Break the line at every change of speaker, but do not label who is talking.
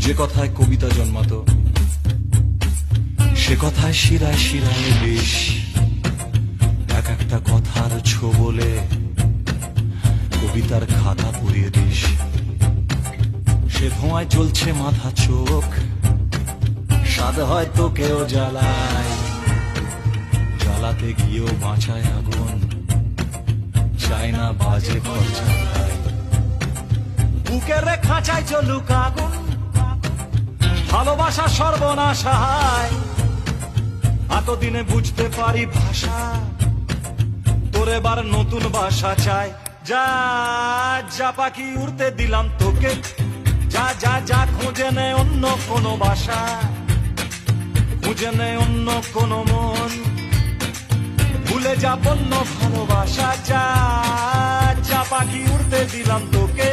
যে কথায় কবিতা জন্মাতো সে কথায় শিরায় শিরায় বিষ। এক একটা কথার ছোবলে কবিতার খাতা পুড়িয়ে দিস। সে ধোঁয়ায় জ্বলছে মাথা চোখ, স্বাদ হয়তো কেউ জ্বালায়, জ্বালাতে গিয়েও বাঁচায় আগুন, চায় না বাজে খরচা খায়। বুকের খাঁচায় চলুক আগুন, ভালোবাসা সর্বনাশ হয়। এতদিনে বুঝতে পারি ভাষা, তোর এবার নতুন ভাষা চাই। যা যা পাখি উড়তে দিলাম তোকে, যা যা যা খুঁজে নে অন্য কোনো বাসা, খুঁজে নে অন্য কোনো মন, ভুলে যা বন্য ভালোবাসা। যা যা পাখি উড়তে দিলাম তোকে,